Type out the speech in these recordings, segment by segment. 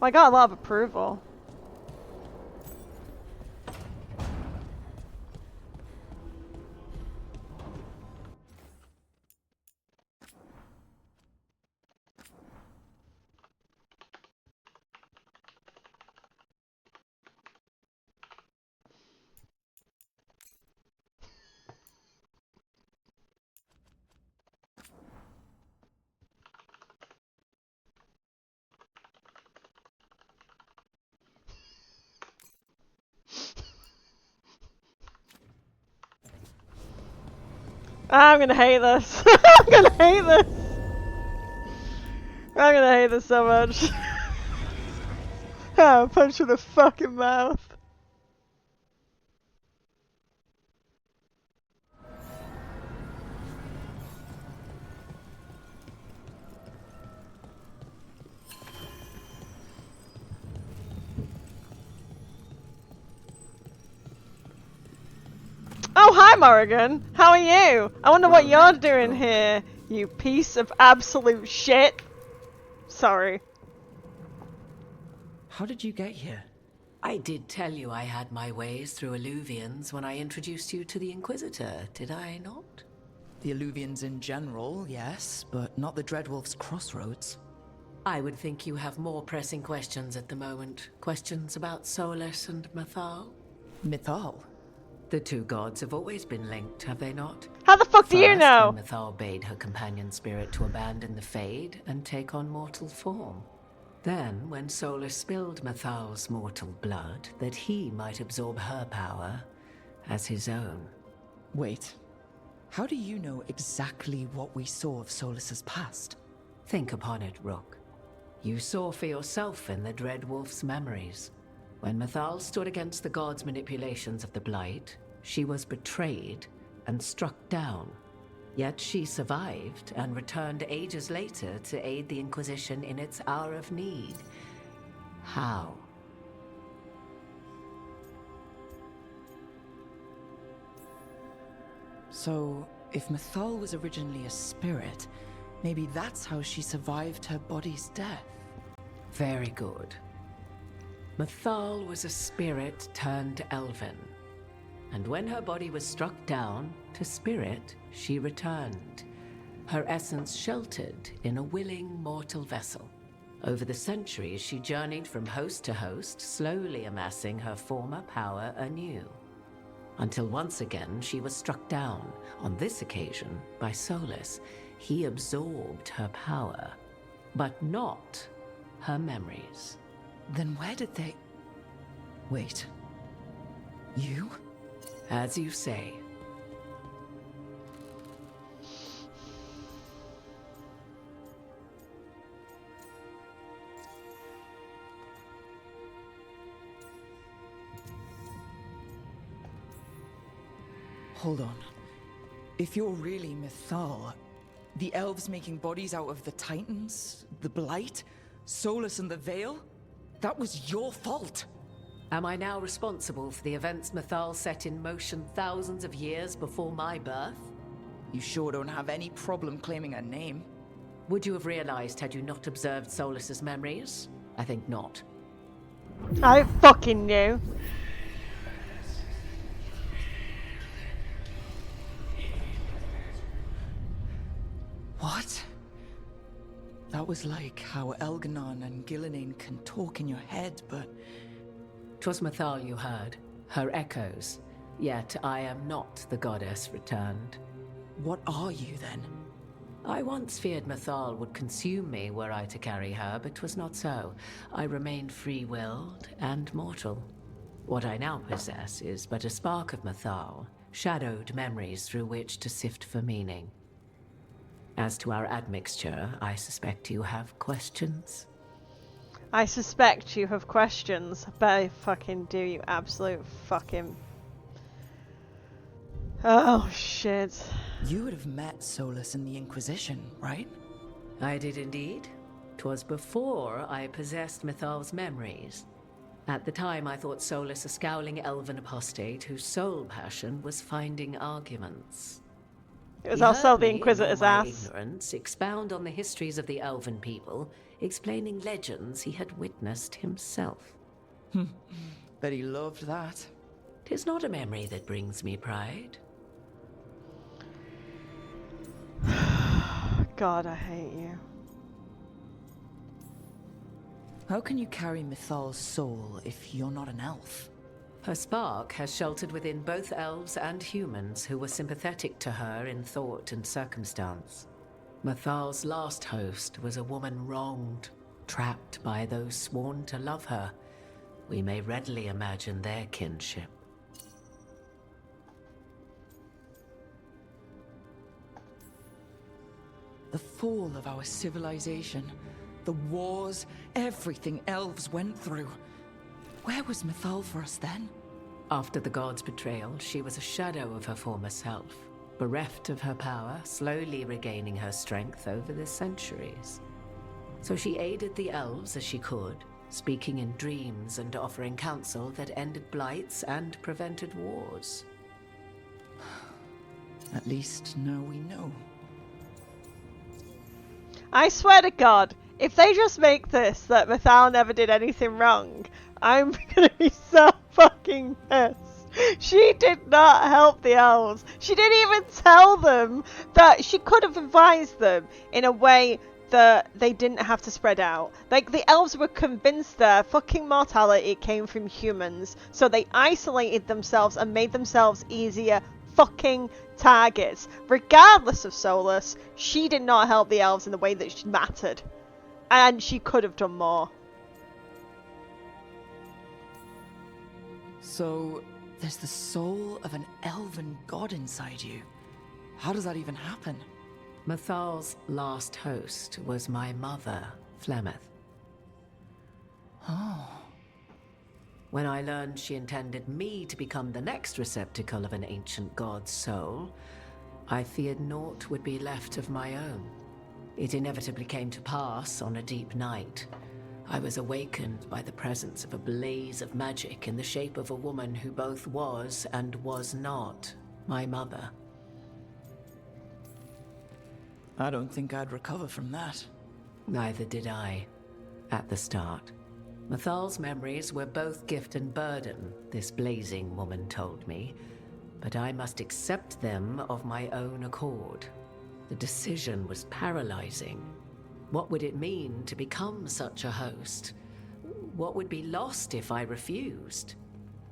Well, I got a lot of approval. I'm gonna hate this. I'm gonna hate this. I'm gonna hate this so much. Oh, punch in the fucking mouth. Oh, hi, Morrigan. How are you? I wonder what you're doing here, you piece of absolute shit. Sorry. How did you get here? I did tell you I had my ways through Illuvians when I introduced you to the Inquisitor, did I not? The Illuvians in general, yes, but not the Dreadwolf's crossroads. I would think you have more pressing questions at the moment. Questions about Solus and Mythal? Mythal? The two gods have always been linked, have they not? How the fuck do you First, know? when Mythal bade her companion spirit to abandon the Fade and take on mortal form. Then, when Solus spilled Mythal's mortal blood, that he might absorb her power as his own. Wait, how do you know exactly what we saw of Solus's past? Think upon it, Rook. You saw for yourself in the Dreadwolf's memories. When Mythal stood against the gods' manipulations of the Blight, she was betrayed and struck down. Yet she survived and returned ages later to aid the Inquisition in its hour of need. How? So, if Mythal was originally a spirit, maybe that's how she survived her body's death. Very good. Mythal was a spirit turned elven. And when her body was struck down, to spirit, she returned. Her essence sheltered in a willing mortal vessel. Over the centuries, she journeyed from host to host, slowly amassing her former power anew. Until once again, she was struck down, on this occasion, by Solus. He absorbed her power, but not her memories. Then where did they... Wait. You? As you say. Hold on. If you're really Mythal, the elves making bodies out of the Titans, the Blight, Solus and the Veil, that was your fault. Am I now responsible for the events Mythal set in motion thousands of years before my birth? You sure don't have any problem claiming her name. Would you have realized had you not observed Solus's memories? I think not. I fucking knew. What? That was like how Elganon and Gillenane can talk in your head, but... 'Twas Mythal you heard, her echoes. Yet I am not the goddess returned. What are you then? I once feared Mythal would consume me were I to carry her, but 'twas not so. I remained free-willed and mortal. What I now possess is but a spark of Mythal, shadowed memories through which to sift for meaning. As to our admixture, I suspect you have questions. I suspect you have questions. But I fucking do, you absolute fucking... Oh, shit. You would have met Solus in the Inquisition, right? I did indeed. 'Twas before I possessed Mythal's memories. At the time, I thought Solus a scowling elven apostate whose sole passion was finding arguments. It was He also heard the me, in Inquisitor's all my ass. ignorance, expound on the histories of the elven people, explaining legends he had witnessed himself. Bet he loved that. 'Tis not a memory that brings me pride. God, I hate you. How can you carry Mythal's soul if you're not an elf? Her spark has sheltered within both elves and humans who were sympathetic to her in thought and circumstance. Mythal's last host was a woman wronged, trapped by those sworn to love her. We may readily imagine their kinship. The fall of our civilization, the wars, everything elves went through. Where was Mythal for us then? After the god's betrayal, she was a shadow of her former self, bereft of her power, slowly regaining her strength over the centuries. So she aided the elves as she could, speaking in dreams and offering counsel that ended blights and prevented wars. At least now we know. I swear to God, if they just make this that Mythal never did anything wrong, I'm gonna be so fucking pissed. She did not help the elves. She didn't even tell them that she could have advised them in a way that they didn't have to spread out. Like, the elves were convinced their fucking mortality came from humans, so they isolated themselves and made themselves easier fucking targets. Regardless of Solus, she did not help the elves in the way that she mattered. And she could have done more. So, there's the soul of an elven god inside you. How does that even happen? Mythal's last host was my mother, Flemeth. Oh. When I learned she intended me to become the next receptacle of an ancient god's soul, I feared naught would be left of my own. It inevitably came to pass on a deep night. I was awakened by the presence of a blaze of magic in the shape of a woman who both was and was not my mother. I don't think I'd recover from that. Neither did I, at the start. Mythal's memories were both gift and burden, this blazing woman told me, but I must accept them of my own accord. The decision was paralyzing. What would it mean to become such a host? What would be lost if I refused?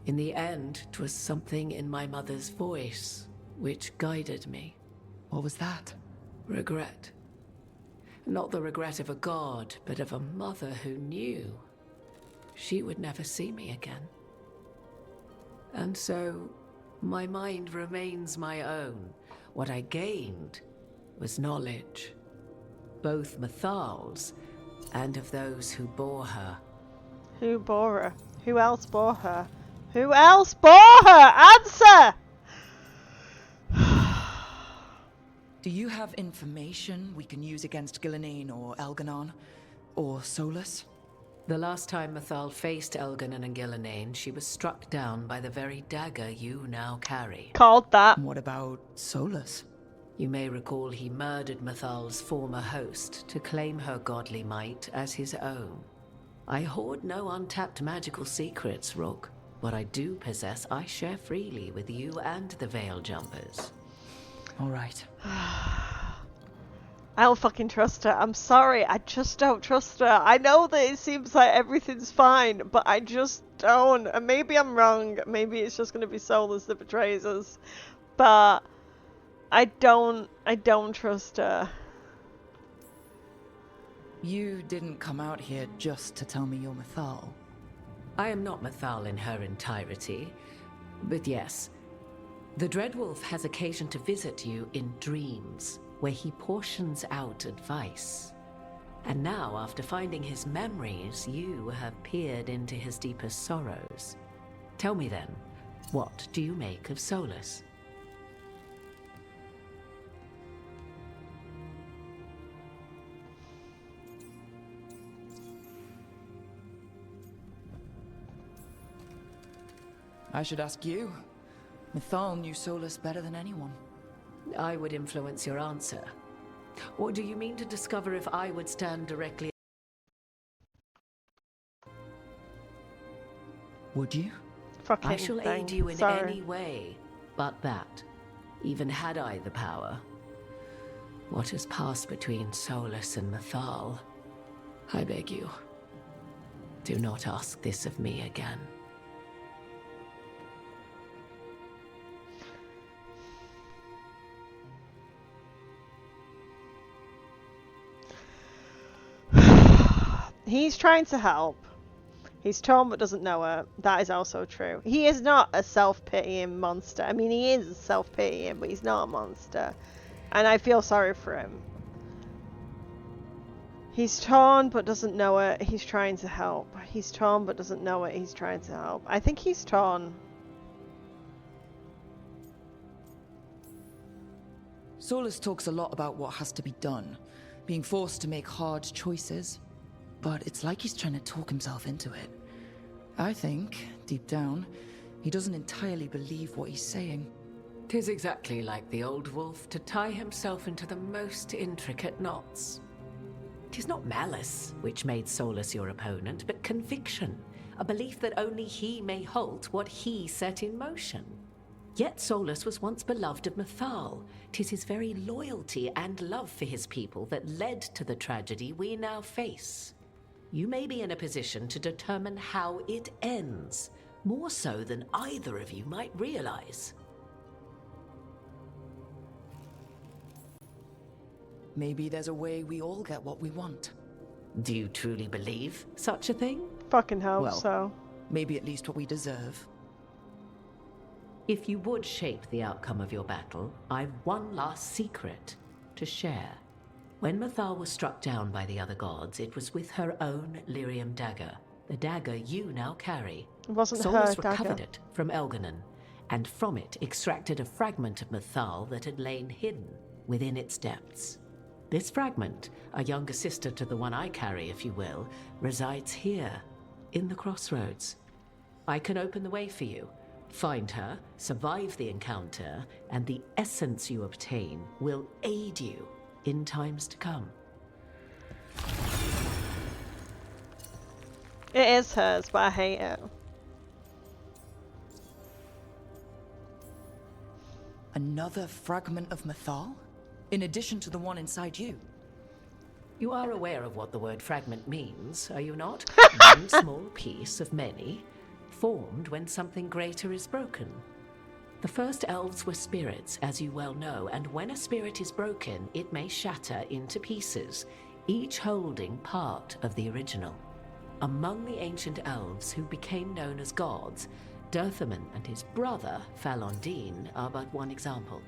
In the end, 'twas something in my mother's voice which guided me. What was that? Regret. Not the regret of a god, but of a mother who knew she would never see me again. And so, my mind remains my own. What I gained was knowledge, both Mythal's and of those who bore her. Who bore her? Who else bore her? Who else bore her? Answer! Do you have information we can use against Gillenane or Elganon? Or Solus? The last time Mythal faced Elganon and Gillenane, she was struck down by the very dagger you now carry. Called that. And what about Solus? You may recall he murdered Mythal's former host to claim her godly might as his own. I hoard no untapped magical secrets, Rook. What I do possess, I share freely with you and the Veil Jumpers. All right. I don't fucking trust her. I'm sorry. I just don't trust her. I know that it seems like everything's fine, but I just don't. And maybe I'm wrong. Maybe it's just going to be Solus that betrays us. But I don't trust her. You didn't come out here just to tell me you're Mythal. I am not Mythal in her entirety, but yes, the Dreadwolf has occasion to visit you in dreams, where he portions out advice. And now, after finding his memories, you have peered into his deepest sorrows. Tell me then, what do you make of Solus? I should ask you. Mythal knew Solus better than anyone. I would influence your answer. Or do you mean to discover if I would stand directly Would you? Fucking I shall thing. aid you in Sorry. any way but that, even had I the power. What has passed between Solus and Mythal, I beg you, do not ask this of me again. He's trying to help. He's torn but doesn't know it. That is also true. He is not a self-pitying monster. I mean, he is self-pitying, but he's not a monster. And I feel sorry for him. He's torn but doesn't know it. He's trying to help. He's torn but doesn't know it. He's trying to help. I think he's torn. Solus talks a lot about what has to be done, being forced to make hard choices. But it's like he's trying to talk himself into it. I think, deep down, he doesn't entirely believe what he's saying. 'Tis exactly like the old wolf to tie himself into the most intricate knots. 'Tis not malice which made Solus your opponent, but conviction, a belief that only he may halt what he set in motion. Yet Solus was once beloved of Mythal. 'Tis his very loyalty and love for his people that led to the tragedy we now face. You may be in a position to determine how it ends, more so than either of you might realize. Maybe there's a way we all get what we want. Do you truly believe such a thing? Fucking hope Well. so. Maybe at least what we deserve. If you would shape the outcome of your battle, I've one last secret to share. When Mythal was struck down by the other gods, it was with her own lyrium dagger, the dagger you now carry. It wasn't Solus her dagger. recovered it from Elganon, and from it extracted a fragment of Mythal that had lain hidden within its depths. This fragment, a younger sister to the one I carry, if you will, resides here, in the crossroads. I can open the way for you. Find her, survive the encounter, and the essence you obtain will aid you in times to come. It is hers, but I hate it. Another fragment of Mythal? In addition to the one inside you? You are aware of what the word fragment means, are you not? One small piece of many, formed when something greater is broken. The first elves were spirits, as you well know, and when a spirit is broken, it may shatter into pieces, each holding part of the original. Among the ancient elves who became known as gods, Dirthaman and his brother, Falondine, are but one example.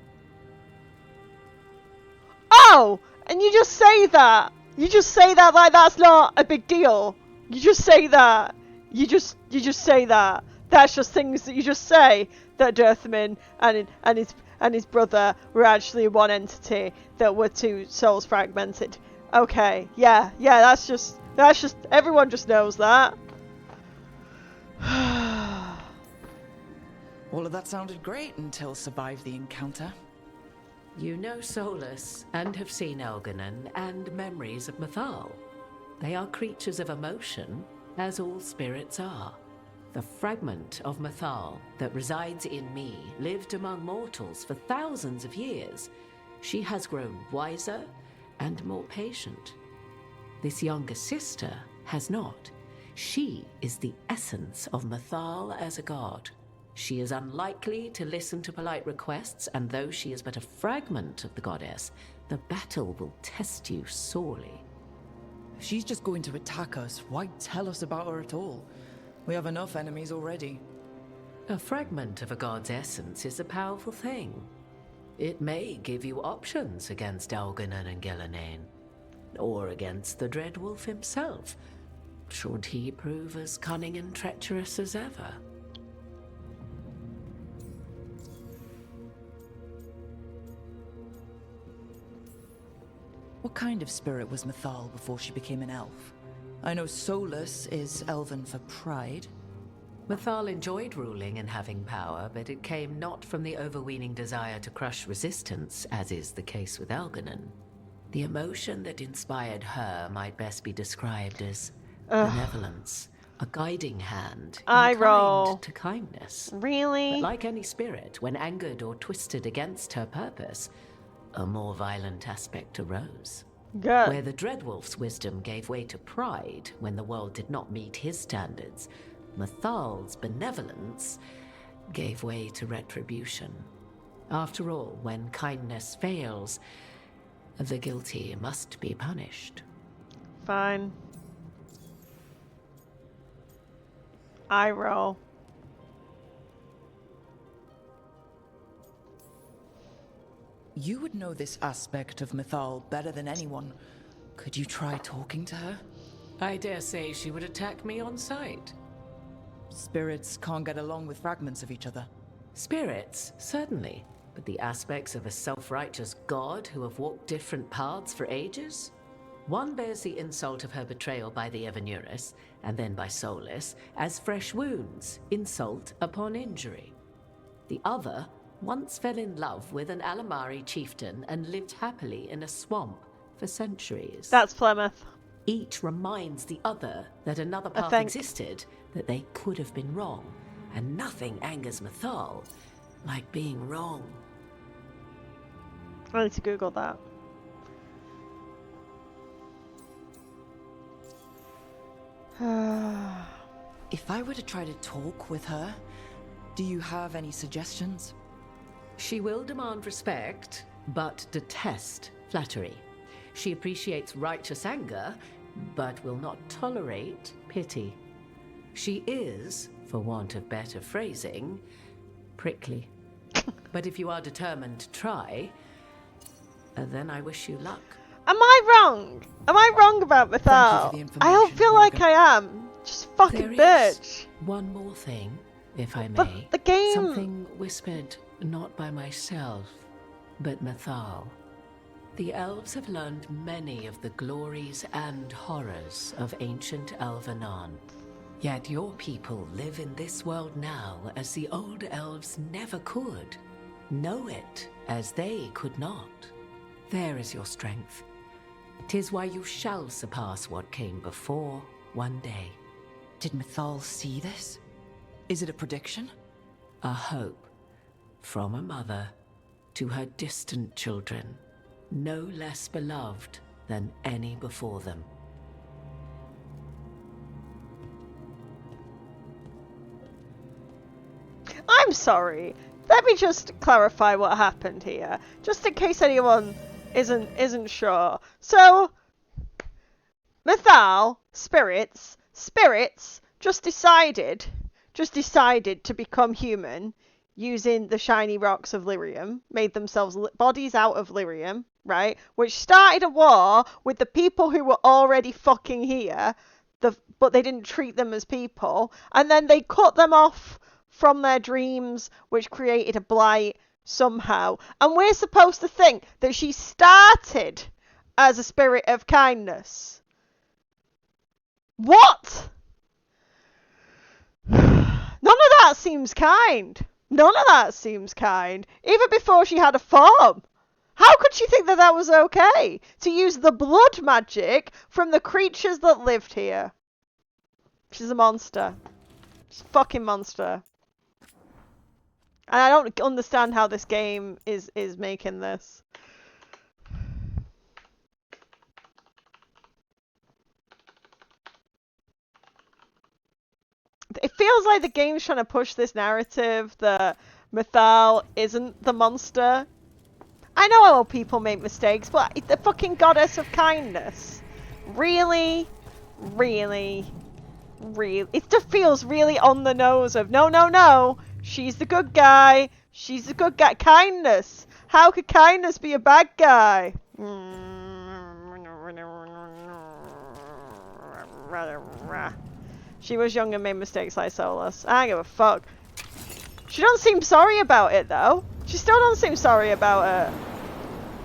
Oh! And you just say that! You just say that like that's not a big deal. You just say that. You just say that. That's just things that you just say. That Dirthaman and his brother were actually one entity that were two souls fragmented. Okay, yeah, that's just everyone just knows that. All of that sounded great until survive the encounter. You know Solus, and have seen Elganon, and memories of Mythal. They are creatures of emotion, as all spirits are. The fragment of Mythal that resides in me lived among mortals for thousands of years. She has grown wiser and more patient. This younger sister has not. She is the essence of Mythal as a god. She is unlikely to listen to polite requests, and though she is but a fragment of the goddess, the battle will test you sorely. If she's just going to attack us, why tell us about her at all? We have enough enemies already. A fragment of a god's essence is a powerful thing. It may give you options against Elganon and Gillenane, or against the Dread Wolf himself, should he prove as cunning and treacherous as ever. What kind of spirit was Mythal before she became an elf? I know Solus is elven for pride. Mythal enjoyed ruling and having power, but it came not from the overweening desire to crush resistance, as is the case with Elganon. The emotion that inspired her might best be described as benevolence, a guiding hand, Eye inclined roll. to kindness. Really? But like any spirit, when angered or twisted against her purpose, a more violent aspect arose. Good. Where the Dreadwolf's wisdom gave way to pride when the world did not meet his standards, Mythal's benevolence gave way to retribution. After all, when kindness fails, the guilty must be punished. Fine. Eye roll. You would know this aspect of Mythal better than anyone. Could you try talking to her? I dare say she would attack me on sight. Spirits can't get along with fragments of each other. Spirits, certainly. But the aspects of a self-righteous god who have walked different paths for ages? One bears the insult of her betrayal by the Evanurus, and then by Solus, as fresh wounds, insult upon injury. The other once fell in love with an Alamari chieftain and lived happily in a swamp for centuries. That's Plymouth. Each reminds the other that another path existed, that they could have been wrong, and nothing angers Mythal like being wrong. I need to Google that. If I were to try to talk with her, do you have any suggestions? She will demand respect, but detest flattery. She appreciates righteous anger, but will not tolerate pity. She is, for want of better phrasing, prickly. But if you are determined to try, then I wish you luck. Am I wrong? Am I wrong about Thank you Mythal? for the I don't information, feel like Morrigan. I am. Just fucking There is bitch. one more thing, if I But may. the game... Something whispered not by myself, but Mythal. The elves have learned many of the glories and horrors of ancient Elvenon. Yet your people live in this world now as the old elves never could. Know it as they could not. There is your strength. 'Tis why you shall surpass what came before one day. Did Mythal see this? Is it a prediction? A hope from a mother to her distant children, no less beloved than any before them. I'm sorry. Let me just clarify what happened here, just in case anyone isn't sure. So, Mythal, spirits just decided to become human using the shiny rocks of lyrium, made themselves bodies out of lyrium, right? Which started a war with the people who were already fucking here, but they didn't treat them as people, and then they cut them off from their dreams, which created a blight somehow. And we're supposed to think that she started as a spirit of kindness. What? None of that seems kind. None of that seems kind. Even before she had a form. How could she think that that was okay? To use the blood magic from the creatures that lived here. She's a monster. She's a fucking monster. And I don't understand how this game is making this. It feels like the game's trying to push this narrative that Mythal isn't the monster. I know how people make mistakes, but the fucking goddess of kindness. Really? Really? Really? It just feels really on the nose of, no. She's the good guy. She's the good guy. Kindness. How could kindness be a bad guy? She was young and made mistakes like Solus. I don't give a fuck. She don't seem sorry about it, though. She still don't seem sorry about it.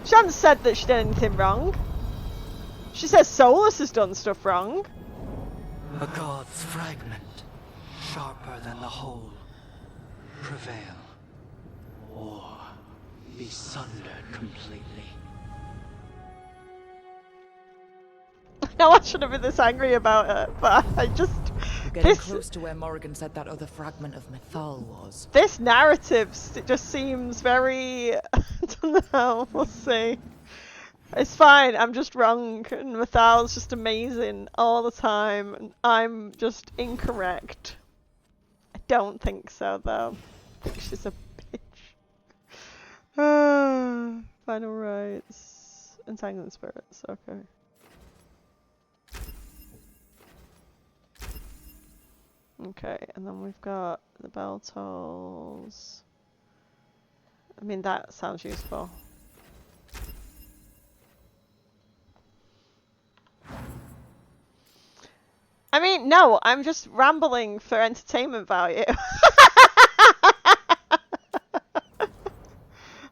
She hasn't said that she did anything wrong. She says Solus has done stuff wrong. A god's fragment, sharper than the whole. Prevail, or be sundered completely. No, I shouldn't have been this angry about it, but getting close to where Morrigan said that other fragment of Mythal was. This narrative it just seems very... I don't know, we'll see. It's fine, I'm just wrong, and Mythal's just amazing all the time, and I'm just incorrect. I don't think so, though. I think she's a bitch. Final rites. Entangling spirits, okay. Okay, and then we've got the bell tolls. I mean, that sounds useful. I mean, no, I'm just rambling for entertainment value.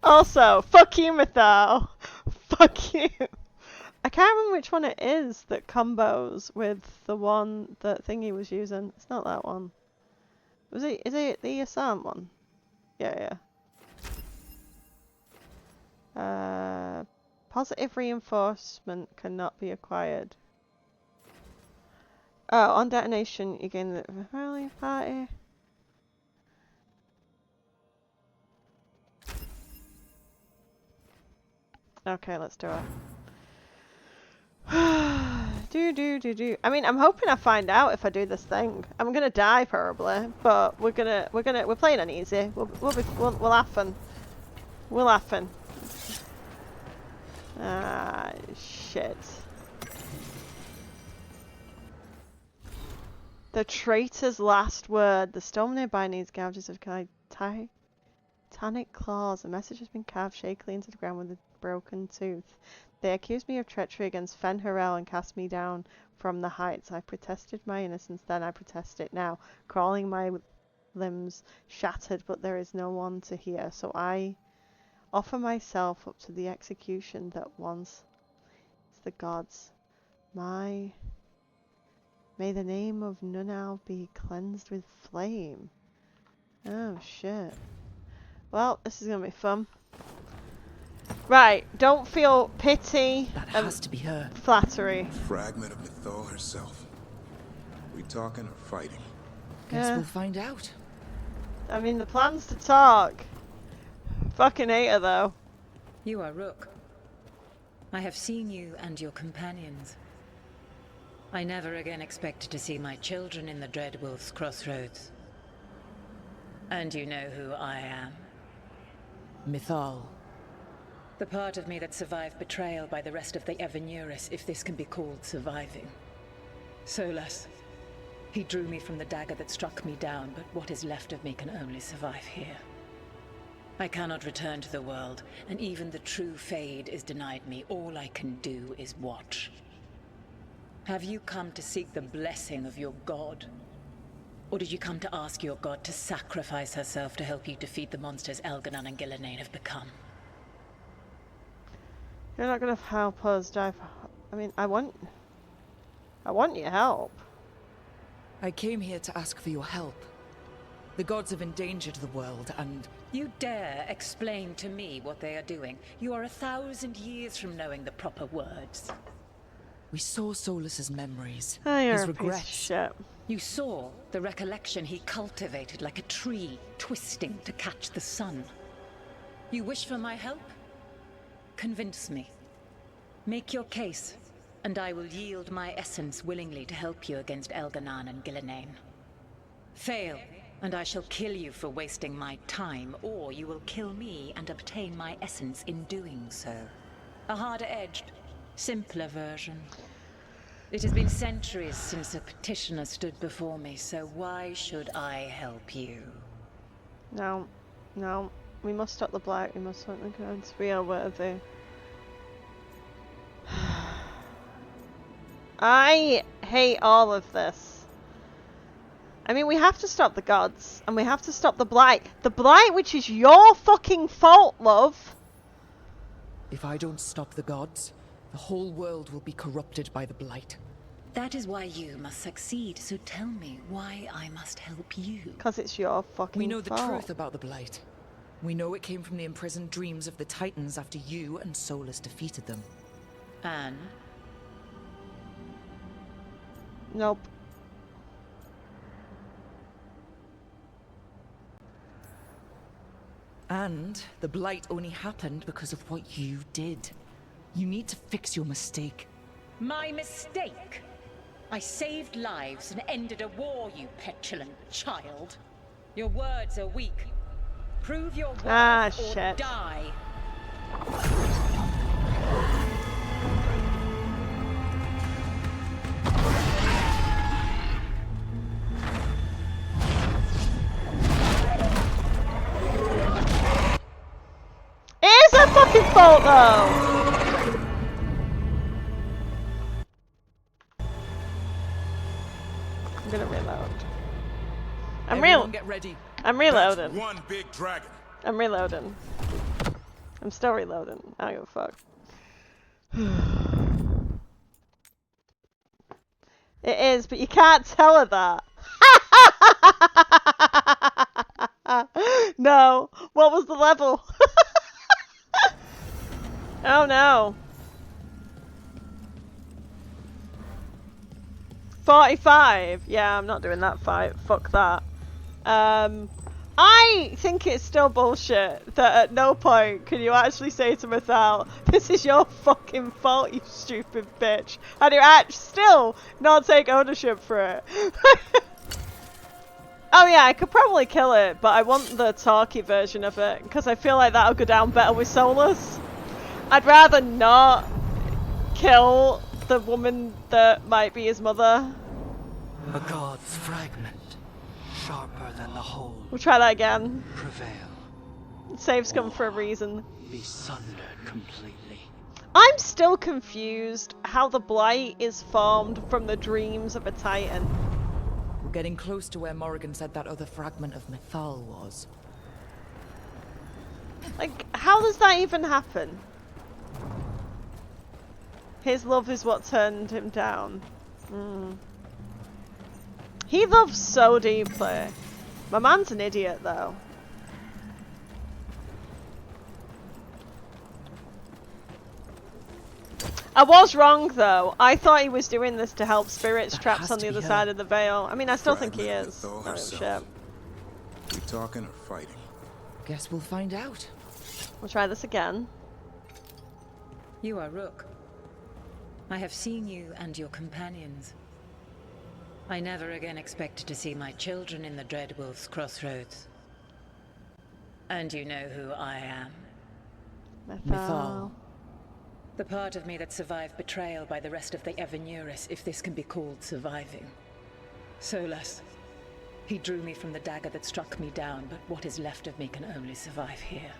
Also, fuck you, Mythal. Fuck you. I can't remember which one it is that combos with the one that Thingy was using. It's not that one. Was it? Is it the Assam one? Yeah, yeah. Positive reinforcement cannot be acquired. Oh, on detonation, you gain the rally party. Okay, let's do it. do. I mean, I'm hoping I find out if I do this thing. I'm gonna die probably, but we're playing on easy. We'll laughing. We're laughing. Ah, shit. The traitor's last word. The stone nearby needs gouges of titanic claws. A message has been carved shakily into the ground with a broken tooth. They accused me of treachery against Fen Harel and cast me down from the heights. I protested my innocence then, I protest it now. Crawling my limbs shattered, but there is no one to hear. So I offer myself up to the execution that once is the gods. May the name of Nunal be cleansed with flame. Oh shit. Well, this is gonna be fun. Right, don't feel pity. That has to be her. Flattery. Fragment of Mythal herself. We talking or fighting? Guess we'll find out. I mean, the plan's to talk. Fucking hate her though. You are Rook. I have seen you and your companions. I never again expected to see my children in the Dreadwolf's crossroads. And you know who I am. Mythal. The part of me that survived betrayal by the rest of the Evanuris, if this can be called surviving. Solas. He drew me from the dagger that struck me down, but what is left of me can only survive here. I cannot return to the world, and even the true Fade is denied me. All I can do is watch. Have you come to seek the blessing of your god? Or did you come to ask your god to sacrifice herself to help you defeat the monsters Elganan and Gillenane have become? You're not gonna help us, Dive. I mean, I want your help. I came here to ask for your help. The gods have endangered the world, and... You dare explain to me what they are doing? You are 1,000 years from knowing the proper words. We saw Solas's memories, Oh, you're his a piece of regrets. shit. You saw the recollection he cultivated like a tree, twisting to catch the sun. You wish for my help? Convince me. Make your case, and I will yield my essence willingly to help you against Elganan and Gillenane. Fail, and I shall kill you for wasting my time, or you will kill me and obtain my essence in doing so. A harder-edged, simpler version. It has been centuries since a petitioner stood before me, so why should I help you? No. We must stop the blight. We must stop the gods. We are worthy. I hate all of this. I mean, we have to stop the gods, and we have to stop the blight. The blight, which is your fucking fault, love. If I don't stop the gods, the whole world will be corrupted by the blight. That is why you must succeed, so tell me why I must help you. Because it's your fucking We know the fault. truth about the blight. We know it came from the imprisoned dreams of the Titans after you and Solas defeated them. And? Nope. And the blight only happened because of what you did. You need to fix your mistake. My mistake? I saved lives and ended a war, you petulant child. Your words are weak. Prove your worth or shit. die. It is her fucking fault though! I'm gonna reload. Everyone get ready. I'm That's reloading. one big dragon. I'm reloading. I'm still reloading. I don't give a fuck. It is, but you can't tell her that. No. What was the level? Oh no. 45. Yeah, I'm not doing that fight. Fuck that. I think it's still bullshit that at no point can you actually say to Mythal, this is your fucking fault, you stupid bitch. And you still not take ownership for it. Oh yeah, I could probably kill it, but I want the talky version of it, because I feel like that'll go down better with Solus. I'd rather not kill the woman that might be his mother. A god's fragment, sharper than the whole, We'll try that again. prevail, Saves come for a reason. be sundered completely. I'm still confused how the blight is formed from the dreams of a titan. We're getting close to where Morrigan said that other fragment of Mythal was. Like, how does that even happen? His love is what turned him down. He loves so deeply. My man's an idiot though. I was wrong though. I thought he was doing this to help spirits That trapped has on to the be other her. side of the veil. I mean, I still think he Fragment is. Mythal Oh herself. shit. We talking or fighting? Guess we'll find out. We'll try this again. You are Rook. I have seen you and your companions. I never again expected to see my children in the Dreadwolf's crossroads. And you know who I am. Mythal. The part of me that survived betrayal by the rest of the Evanuris, if this can be called surviving. Solus. He drew me from the dagger that struck me down, but what is left of me can only survive here.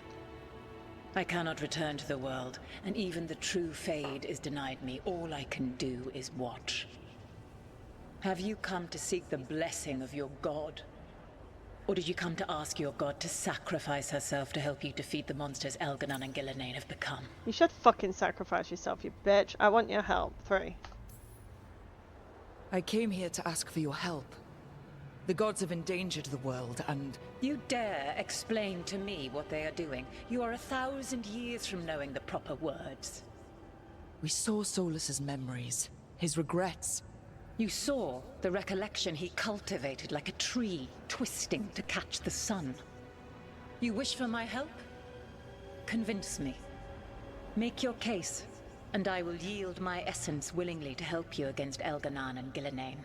I cannot return to the world, and even the true Fade is denied me. All I can do is watch. Have you come to seek the blessing of your god? Or did you come to ask your god to sacrifice herself to help you defeat the monsters Elganon and Gillenane have become? You should fucking sacrifice yourself, you bitch. I want your help. 3. I came here to ask for your help. The gods have endangered the world, and You dare explain to me what they are doing? You are 1,000 years from knowing the proper words. we saw Solus's memories, his regrets. You saw the recollection he cultivated like a tree, twisting to catch the sun. You wish for my help? Convince me. Make your case, and I will yield my essence willingly to help you against Elganon and Gillenane.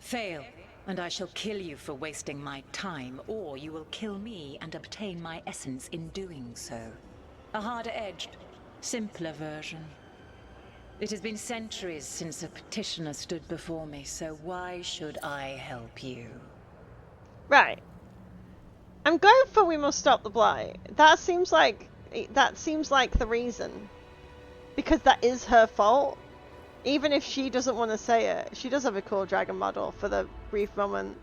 Fail, and I shall kill you for wasting my time, or you will kill me and obtain my essence in doing so. A harder-edged, simpler version. It has been centuries since a petitioner stood before me, so why should I help you? Right. I'm going for we must stop the blight. That seems like the reason. Because that is her fault. Even if she doesn't want to say it. She does have a cool dragon model for the brief moment.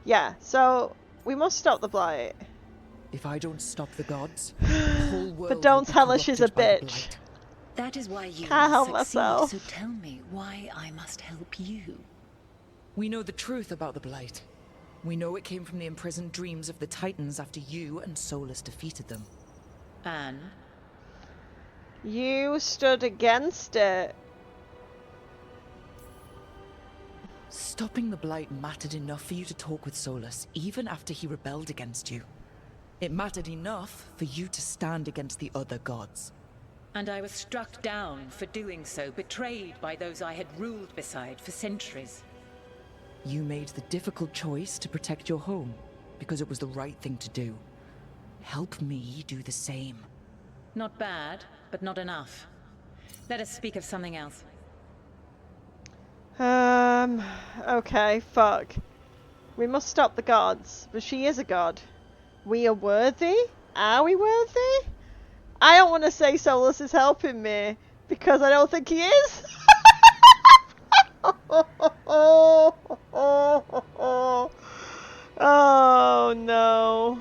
Yeah, so we must stop the blight. If I don't stop the gods, the whole world But don't will be tell her she's a corrupted by the bitch. blight. That is why you Can't help must succeed, myself. so tell me why I must help you. We know the truth about the blight. We know it came from the imprisoned dreams of the Titans after you and Solus defeated them. And You stood against it. Stopping the blight mattered enough for you to talk with Solus, even after he rebelled against you. It mattered enough for you to stand against the other gods. And I was struck down for doing so, betrayed by those I had ruled beside for centuries. You made the difficult choice to protect your home, because it was the right thing to do. Help me do the same. Not bad, but not enough. Let us speak of something else. Okay, fuck. We must stop the gods, but she is a god. We are worthy? Are we worthy? I don't want to say Solus is helping me, because I don't think he is. Oh no.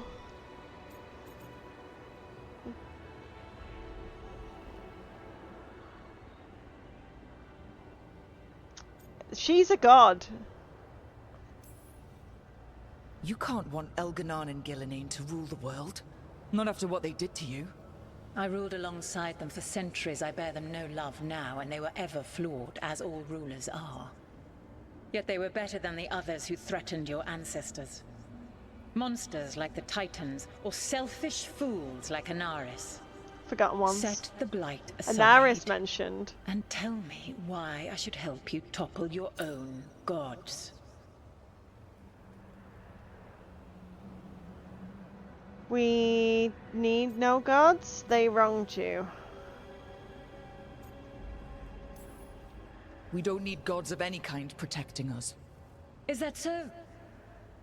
She's a god. You can't want Elganon and Gillenane to rule the world. Not after what they did to you. I ruled alongside them for centuries. I bear them no love now, and they were ever flawed, as all rulers are. Yet they were better than the others who threatened your ancestors. Monsters like the Titans, or selfish fools like Anaris. Forgotten ones. Set the blight aside. Anaris mentioned. And tell me why I should help you topple your own gods. We need no gods. They wronged you. We don't need gods of any kind protecting us. Is that so?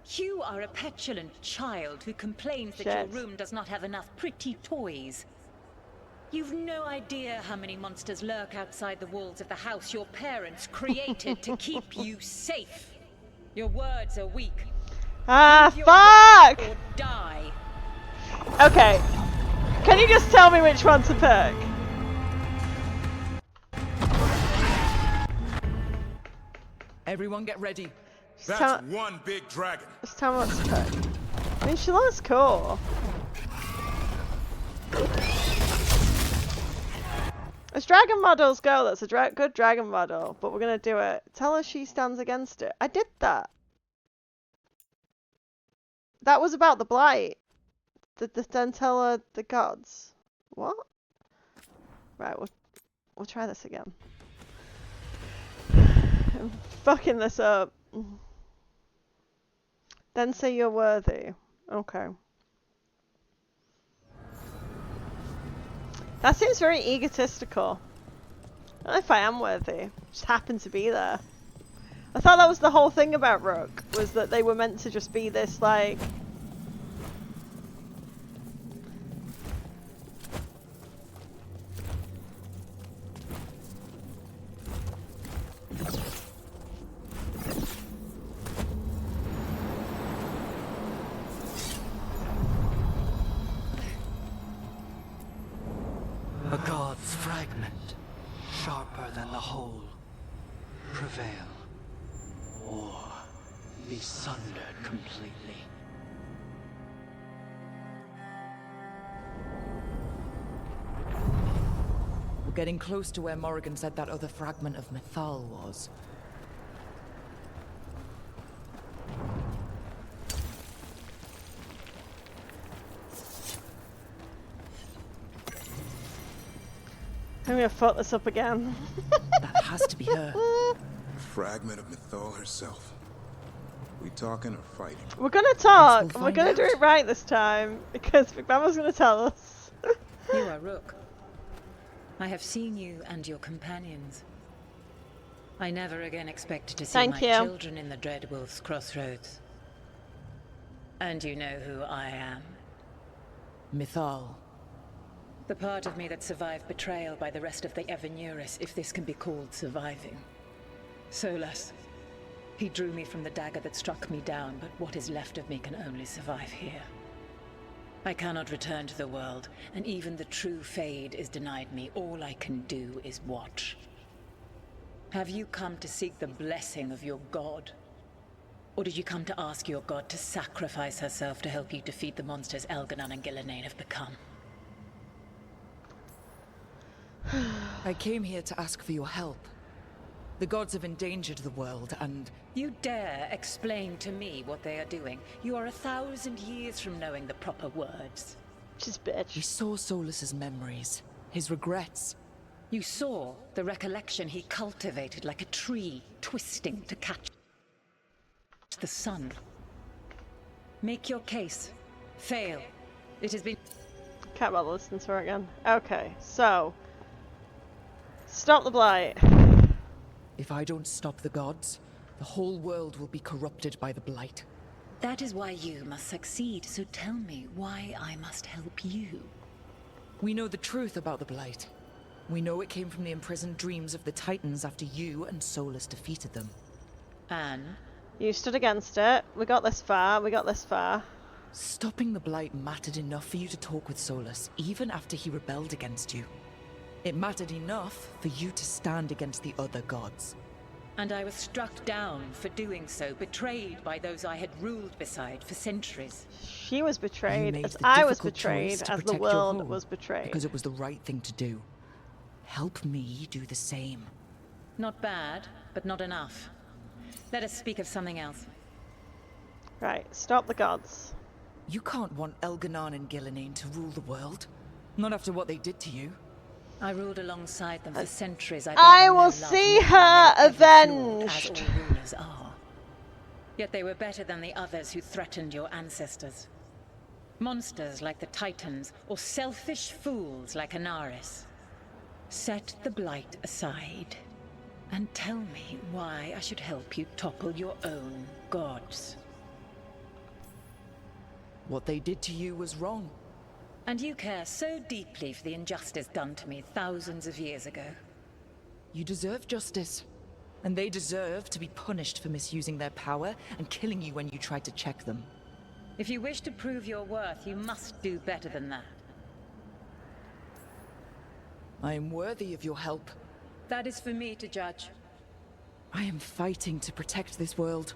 You are a petulant child who complains that your room does not have enough pretty toys. You've no idea how many monsters lurk outside the walls of the house your parents created to keep you safe. Your words are weak. Ah, fuck! Or die. Okay. Can you just tell me which one to pick? Everyone get ready. That's one big dragon. Just tell me what to pick. I mean, she looks cool. As dragon models go, that's a good dragon model, but we're gonna do it. Tell her she stands against it. I did that. That was about the blight. Then tell her the gods. What? Right, we'll try this again. I'm fucking this up. Then say you're worthy. Okay. That seems very egotistical. I don't know if I am worthy. Just happen to be there. I thought that was the whole thing about Rook, was that they were meant to just be this, like... A god's fragment, sharper than the whole, prevail, or be sundered completely. We're getting close to where Morrigan said that other fragment of Mythal was. I'm gonna fuck this up again. That has to be her. Fragment of Mythal herself. We talking or fighting? We're gonna talk, and we're find gonna do out. it right this time, because Big Mama's gonna tell us. You are Rook. I have seen you and your companions. I never again expected to see Thank my you. children in the Dreadwolf's crossroads. And you know who I am. Mythal. The part of me that survived betrayal by the rest of the Evanuris, if this can be called surviving. Solus. He drew me from the dagger that struck me down, but what is left of me can only survive here. I cannot return to the world, and even the true Fade is denied me. All I can do is watch. Have you come to seek the blessing of your god? Or did you come to ask your god to sacrifice herself to help you defeat the monsters Elganon and Gillenane have become? I came here to ask for your help. The gods have endangered the world, and You dare explain to me what they are doing? You are 1,000 years from knowing the proper words. Just we bitch. saw Solus's memories, his regrets. You saw the recollection he cultivated like a tree, twisting to catch the sun. Make your case. Fail. It has been... Can't bother listening to her again. Okay, so stop the blight. If I don't stop the gods, the whole world will be corrupted by the blight. That is why you must succeed, so tell me why I must help you. We know the truth about the blight. We know it came from the imprisoned dreams of the Titans after you and Solus defeated them. And You stood against it. We got this far. We got this far. Stopping the blight mattered enough for you to talk with Solus, even after he rebelled against you. It mattered enough for you to stand against the other gods. And I was struck down for doing so, betrayed by those I had ruled beside for centuries. She was You betrayed made as the I was difficult choice betrayed, to as the protect your world home, was betrayed. because it was the right thing to do. Help me do the same. Not bad, but not enough. Let us speak of something else. Right, stop the gods. You can't want Elganon and Gillenane to rule the world. Not after what they did to you. I ruled alongside them for centuries. I bear them no will love, see knowing her they were ever flawed, avenged. as all rulers are. Yet they were better than the others who threatened your ancestors. Monsters like the Titans, or selfish fools like Anaris. Set the blight aside, and tell me why I should help you topple your own gods. What they did to you was wrong. And you care so deeply for the injustice done to me thousands of years ago. You deserve justice. And they deserve to be punished for misusing their power and killing you when you tried to check them. If you wish to prove your worth, you must do better than that. I am worthy of your help. That is for me to judge. I am fighting to protect this world.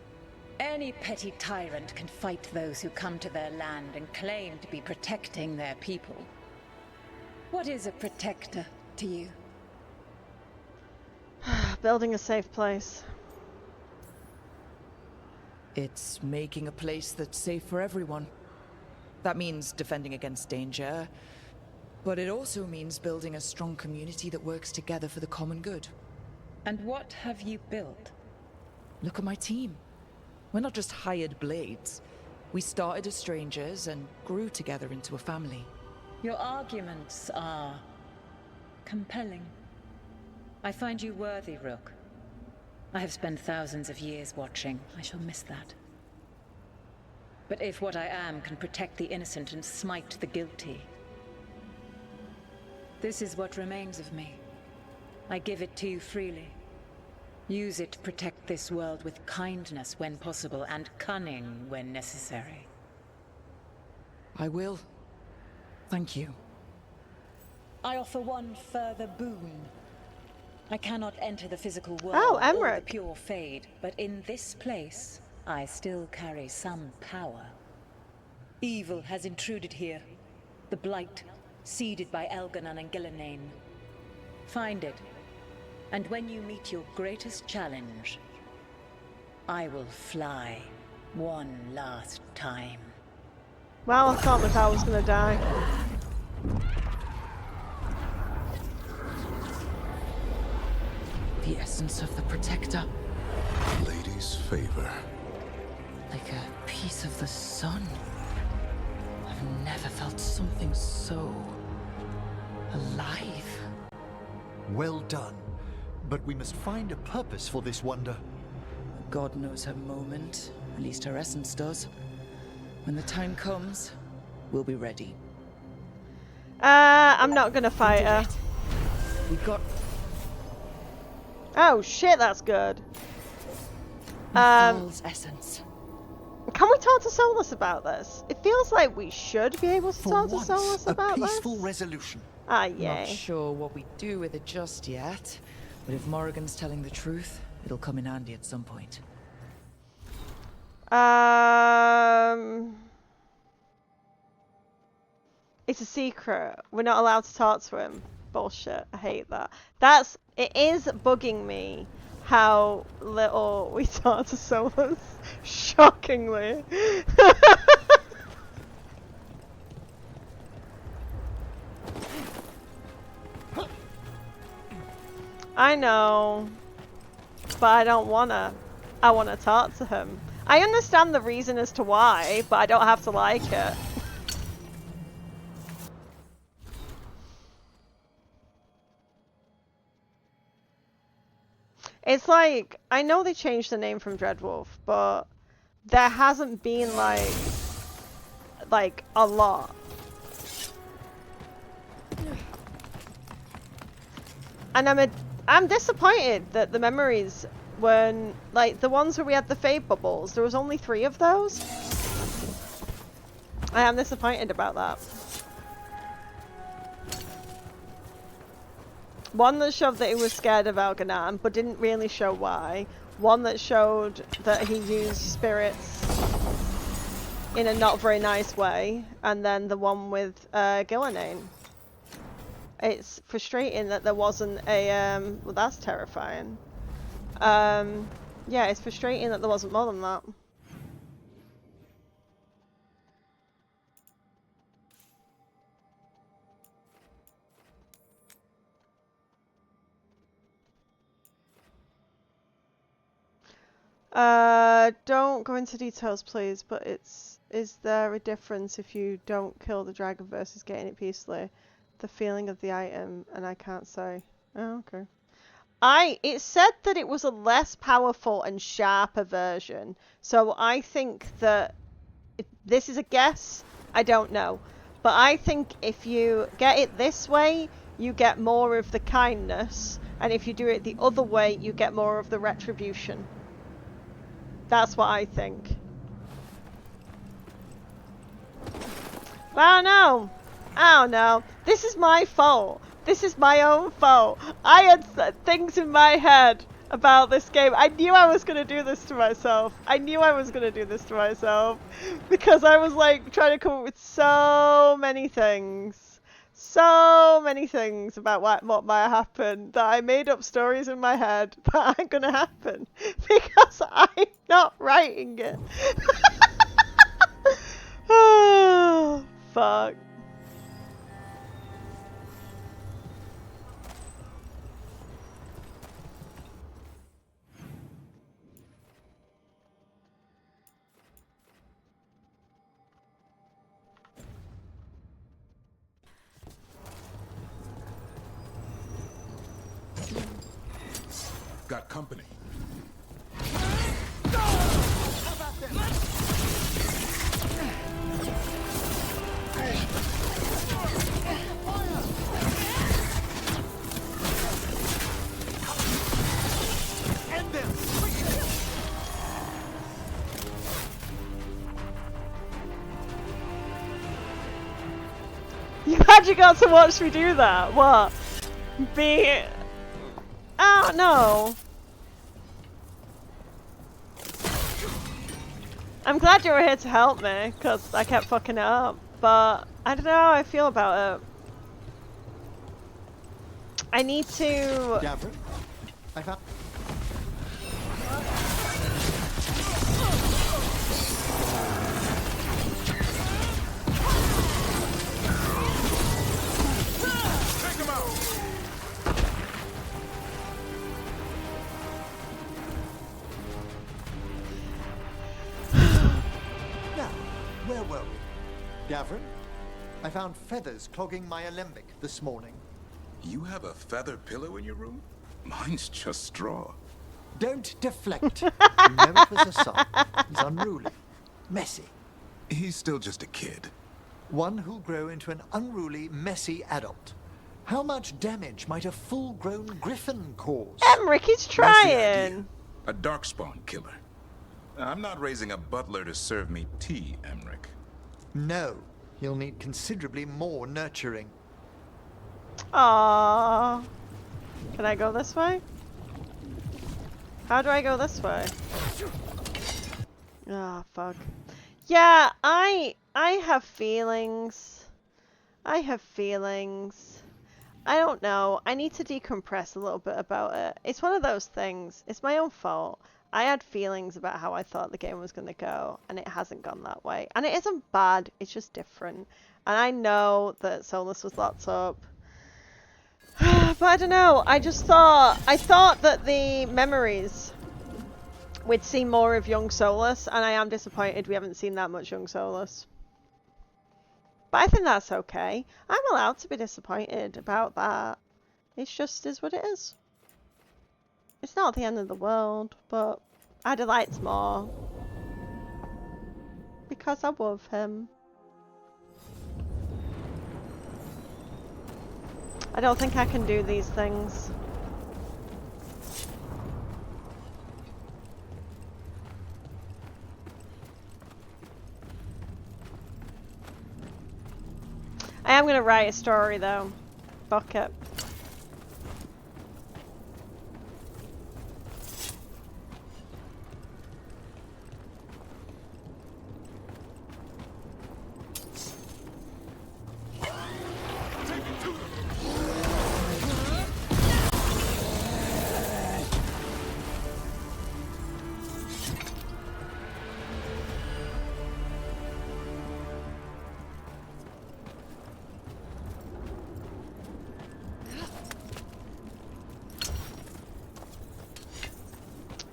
Any petty tyrant can fight those who come to their land and claim to be protecting their people. What is a protector to you? Building a safe place. It's making a place that's safe for everyone. That means defending against danger, but it also means building a strong community that works together for the common good. And what have you built? Look at my team. We're not just hired blades. We started as strangers and grew together into a family. Your arguments are compelling. I find you worthy, Rook. I have spent thousands of years watching. I shall miss that. But if what I am can protect the innocent and smite the guilty, this is what remains of me. I give it to you freely. Use it to protect this world with kindness when possible and cunning when necessary. I will. Thank you. I offer one further boon. I cannot enter the physical world Oh, or the Emmerich. pure fade, but in this place, I still carry some power. Evil has intruded here. The Blight, seeded by Elganon and Gillenane. Find it, and when you meet your greatest challenge, I will fly one last time. Well, I thought Mythal was gonna die. The essence of the Protector. Lady's favor. Like a piece of the sun. I've never felt something so alive. Well done. But we must find a purpose for this wonder. God knows her moment. At least her essence does. When the time comes, we'll be ready. I'm not gonna fight her. We've got Oh shit, that's good. Mythal's essence. Can we talk to Solus about this? It feels like we should be able to For talk to once, Solus a about peaceful this. resolution. Ah, Not yay. sure what we do with it just yet, but if Morrigan's telling the truth, it'll come in handy at some point. It's a secret. We're not allowed to talk to him. Bullshit. I hate that. It is bugging me how little we talk to Solus. Shockingly. I know, but I don't wanna. I wanna talk to him. I understand the reason as to why, but I don't have to like it. It's like, I know they changed the name from Dreadwolf, but there hasn't been like a lot. And I'm disappointed that the memories when, like, the ones where we had the fade bubbles, there was only 3 of those. I am disappointed about that. One that showed that he was scared of Algernon, but didn't really show why. One that showed that he used spirits in a not very nice way. And then the one with Gillenane. It's frustrating that there wasn't a, well, that's terrifying. Yeah, it's frustrating that there wasn't more than that. Don't go into details, please, but is there a difference if you don't kill the dragon versus getting it peacefully? The feeling of the item, and I can't say. Oh, okay. It said that it was a less powerful and sharper version, so I think that this is a guess. I don't know, but I think if you get it this way, you get more of the kindness, and if you do it the other way, you get more of the retribution. That's what I think. I don't know. I don't know. This is my fault. This is my own fault. I had things in my head about this game. I knew I was going to do this to myself. I knew I was going to do this to myself. Because I was like trying to come up with so many things. So many things about what might happen that I made up stories in my head that aren't going to happen. Because I'm not writing it. Oh, fuck. Got company. You actually got to watch me do that. What? Oh no. I'm glad you were here to help me, because I kept fucking it up. But I don't know how I feel about it. I need to... Gavin, I found... Take him out! Now, where were we? Gavin, I found feathers clogging my alembic this morning. You have a feather pillow in your room? Mine's just straw. Don't deflect. You know it was a son. He's unruly. Messy. He's still just a kid. One who'll grow into an unruly, messy adult. How much damage might a full-grown griffin cause? Emric, he's That's the trying. idea. A darkspawn killer. I'm not raising a butler to serve me tea, Emric. No, he'll need considerably more nurturing. Aww. Can I go this way? How do I go this way? Ah, oh, fuck. Yeah, I have feelings. I have feelings. I don't know. I need to decompress a little bit about it. It's one of those things. It's my own fault. I had feelings about how I thought the game was going to go, and it hasn't gone that way. And it isn't bad, it's just different. And I know that Solus was locked up. But I don't know. I thought that the memories, we'd see more of young Solus, and I am disappointed we haven't seen that much young Solus. But I think that's okay. I'm allowed to be disappointed about that. It just is what it is. It's not the end of the world, but I'd have liked more. Because I love him. I don't think I can do these things. I am going to write a story though. Fuck it.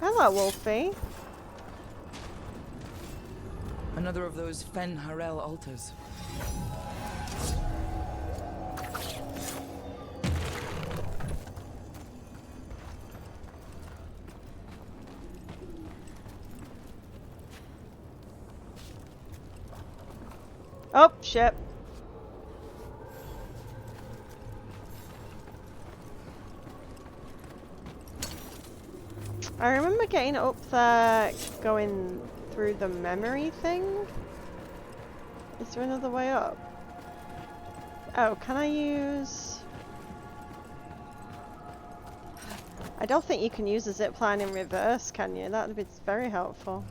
Hello, Wolfie. Another of those Fen Harel altars. Oh, shit. I remember getting up there, going through the memory thing. Is there another way up? Oh, can I use... I don't think you can use the zipline in reverse, can you? That would be very helpful.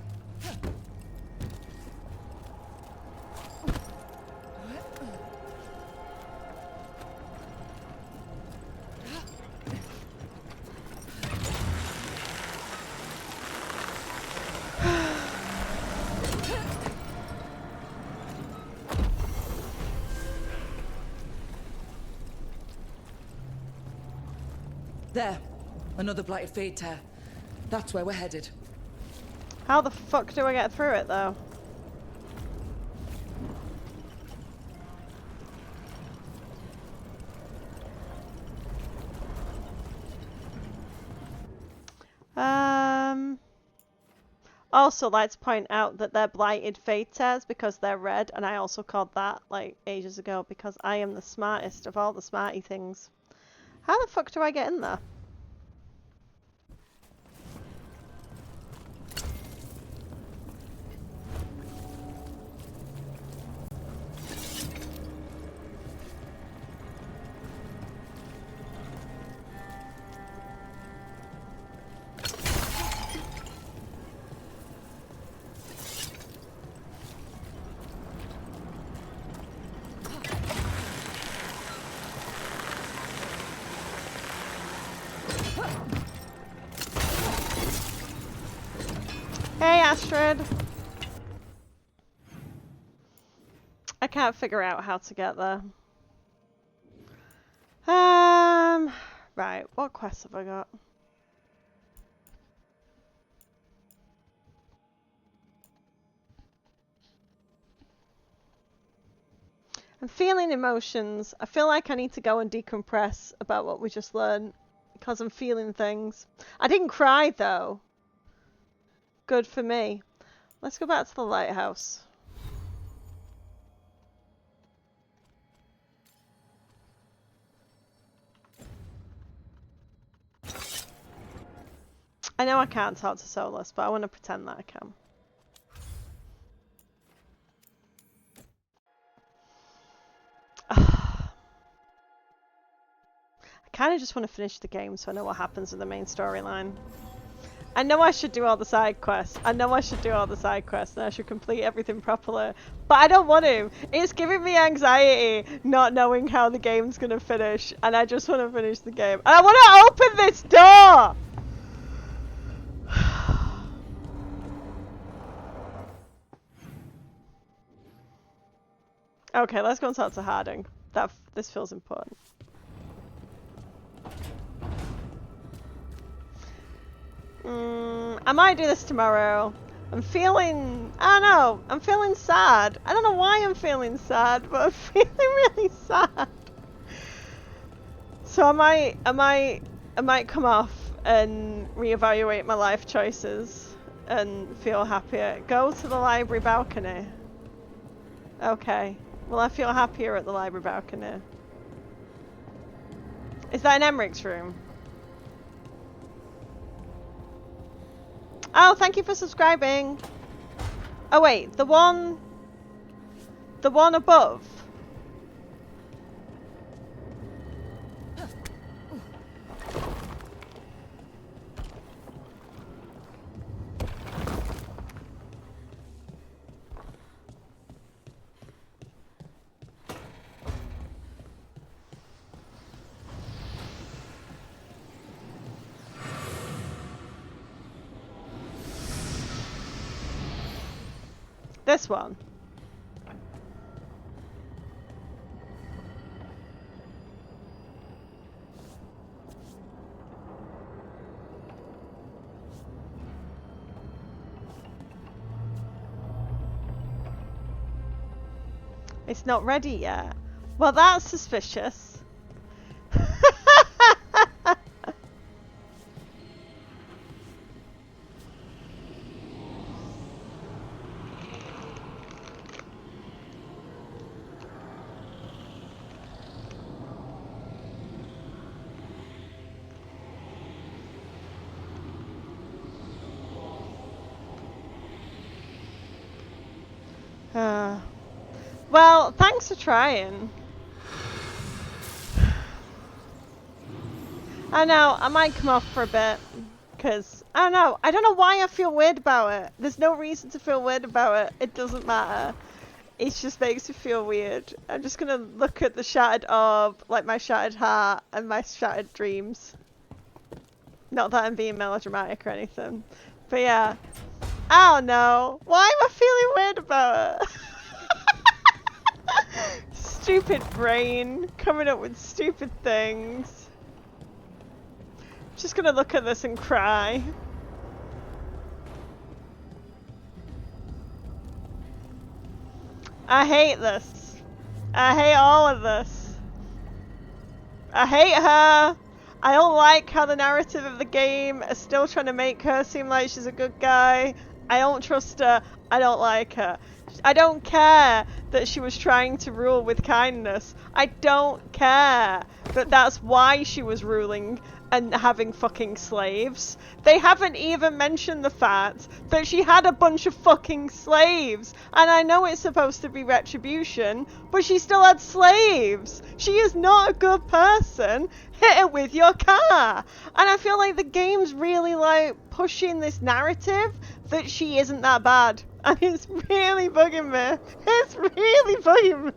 There. Another blighted fade tear. That's where we're headed. How the fuck do I get through it, though? Also, I'd like to point out that they're blighted fade tears because they're red, and I also called that, like, ages ago because I am the smartest of all the smarty things. How the fuck do I get in there? Hey, Astrid! I can't figure out how to get there. Right, what quests have I got? I'm feeling emotions. I feel like I need to go and decompress about what we just learned because I'm feeling things. I didn't cry though. Good for me. Let's go back to the lighthouse. I know I can't talk to Solus, but I want to pretend that I can. I kind of just want to finish the game so I know what happens in the main storyline. I know I should do all the side quests. I know I should do all the side quests and I should complete everything properly. But I don't want to. It's giving me anxiety not knowing how the game's going to finish. And I just want to finish the game. And I want to open this door! Okay, let's go and talk to Harding. This feels important. I might do this tomorrow. I'm feeling sad. I don't know why I'm feeling sad, but I'm feeling really sad. So I might come off and reevaluate my life choices and feel happier. Go to the library balcony. Okay. Well, I feel happier at the library balcony. Is that in Emmerich's room? Oh, thank you for subscribing. Oh wait, the one above. This one. It's not ready yet. Well, that's suspicious. Well, thanks for trying. I know, I might come off for a bit. Because, I don't know why I feel weird about it. There's no reason to feel weird about it. It doesn't matter. It just makes me feel weird. I'm just gonna look at the shattered orb, like my shattered heart, and my shattered dreams. Not that I'm being melodramatic or anything. But yeah. I don't know. Why am I feeling weird about it? Stupid brain coming up with stupid things. Just gonna look at this and cry. I hate this. I hate all of this. I hate her. I don't like how the narrative of the game is still trying to make her seem like she's a good guy. I don't trust her. I don't like her. I don't care that she was trying to rule with kindness. I don't care that that's why she was ruling and having fucking slaves. They haven't even mentioned the fact that she had a bunch of fucking slaves. And I know it's supposed to be retribution, but she still had slaves. She is not a good person. Hit her with your car. And I feel like the game's really like pushing this narrative that she isn't that bad. And it's really bugging me. It's really bugging me.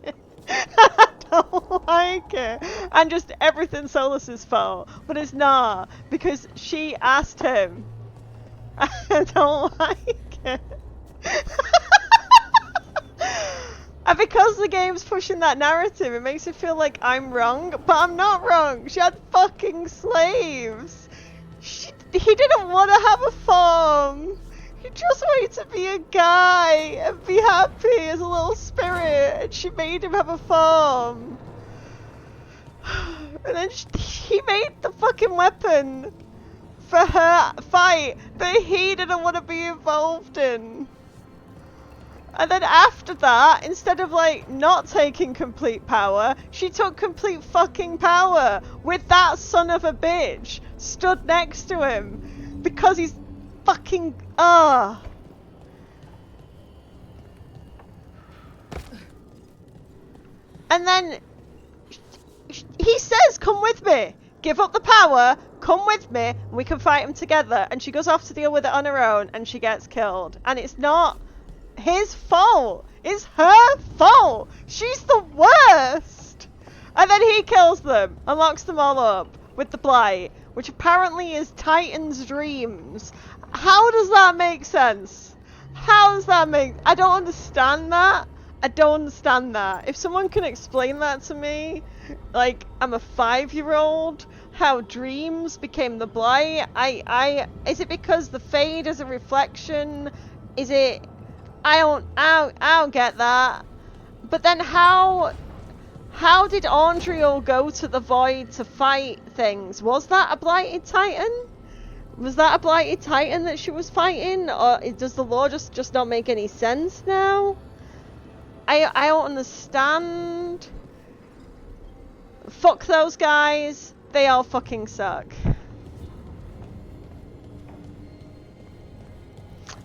I don't like it. And just everything Solus's fault. But it's not. Because she asked him. I don't like it. And because the game's pushing that narrative, it makes it feel like I'm wrong. But I'm not wrong. She had fucking slaves. He didn't want to have a farm. He just wanted to be a guy and be happy as a little spirit, and she made him have a farm. And then he made the fucking weapon for her fight that he didn't want to be involved in. And then after that, instead of like not taking complete power, she took complete fucking power with that son of a bitch stood next to him because he's fucking And then he says, come with me, give up the power, come with me and we can fight him together. And she goes off to deal with it on her own and she gets killed. And it's not his fault. It's her fault. She's the worst. And then he kills them and locks them all up with the Blight, which apparently is Titan's dreams. How does that make sense? How does that make... I don't understand that. I don't understand that. If someone can explain that to me, like, I'm a 5-year-old, how dreams became the Blight. Is it because the Fade is a reflection? Is it... I don't get that. But then how did Andriel go to the Void to fight things? Was that a Blighted Titan? Was that a Blighted Titan that she was fighting? Or does the lore just not make any sense now? I don't understand. Fuck those guys. They all fucking suck.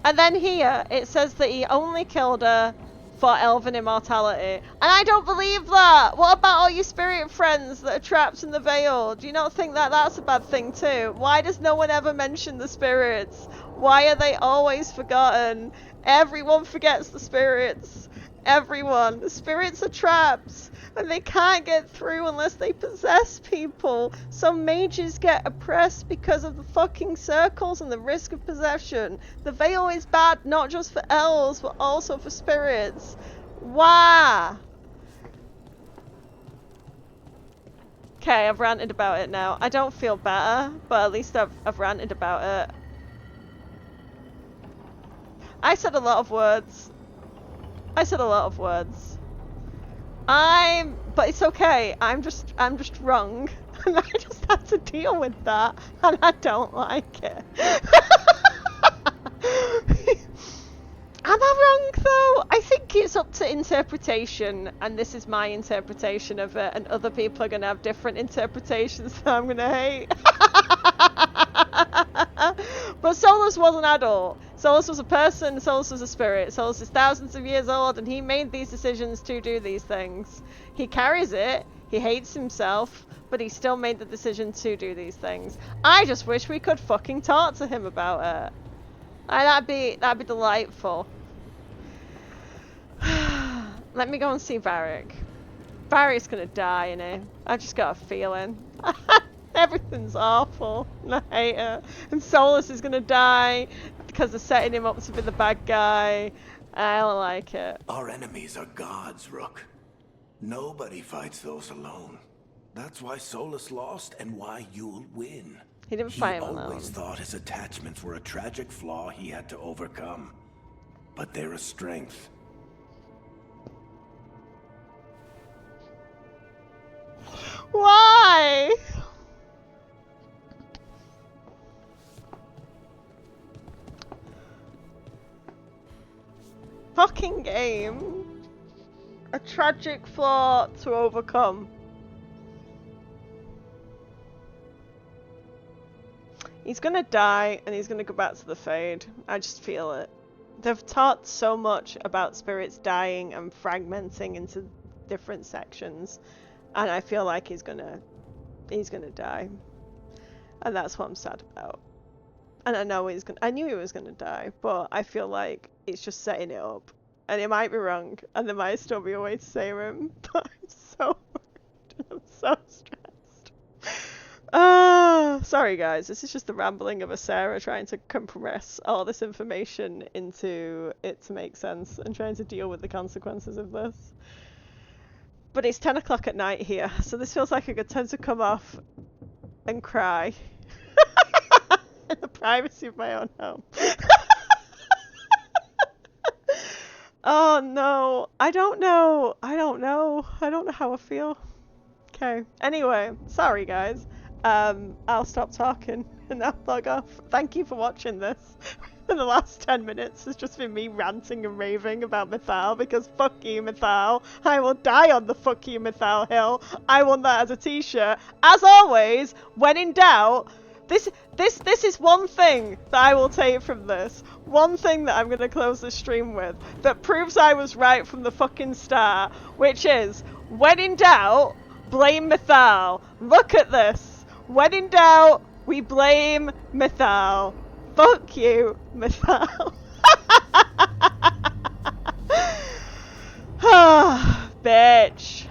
And then here, it says that he only killed her for elven immortality. And I don't believe that! What about all your spirit friends that are trapped in the Veil? Do you not think that that's a bad thing too? Why does no one ever mention the spirits? Why are they always forgotten? Everyone forgets the spirits. Everyone. The spirits are trapped. And they can't get through unless they possess people. So mages get oppressed because of the fucking circles and the risk of possession. The Veil is bad not just for elves, but also for spirits. Why? Okay, I've ranted about it now. I don't feel better, but at least I've ranted about it. I said a lot of words. But it's okay. I'm just wrong, and I just have to deal with that, and I don't like it. Am I wrong though? I think it's up to interpretation, and this is my interpretation of it, and other people are gonna have different interpretations that I'm gonna hate. But Solus was an adult. Solus was a person, Solus was a spirit. Solus is thousands of years old and he made these decisions to do these things. He carries it, he hates himself, but he still made the decision to do these things. I just wish we could fucking talk to him about it. That'd be delightful. Let me go and see Varric. Varric's gonna die, innit? I just got a feeling. Everything's awful, and I hate it. And Solus is gonna die because they're setting him up to be the bad guy. I don't like it. Our enemies are gods, Rook. Nobody fights those alone. That's why Solus lost and why you'll win. He didn't fight him alone. He alone. always thought his attachments were a tragic flaw he had to overcome. But they're a strength. Why? Fucking game. A tragic flaw to overcome. He's gonna die and he's gonna go back to the Fade. I just feel it. They've taught so much about spirits dying and fragmenting into different sections, and I feel like he's gonna die. And that's what I'm sad about. And I know I knew he was gonna die, but I feel like it's just setting it up. And it might be wrong, and there might still be a way to save him, but I'm so worried. I'm so stressed. Sorry guys, this is just the rambling of a Sarah trying to compress all this information into it to make sense and trying to deal with the consequences of this. But it's 10 o'clock at night here, so this feels like a good time to come off and cry. In the privacy of my own home. Oh no, I don't know how I feel. Okay, anyway, sorry guys. I'll stop talking and I'll log off. Thank you for watching this. For the last 10 minutes has just been me ranting and raving about Mythal, because fuck you Mythal. I will die on the fuck you Mythal hill. I want that as a t-shirt. As always, when in doubt, this is one thing that I will take from this. One thing that I'm going to close the stream with that proves I was right from the fucking start, which is, when in doubt, blame Mythal. Look at this. When in doubt, We blame Mythal. Fuck you, Mythal. Bitch.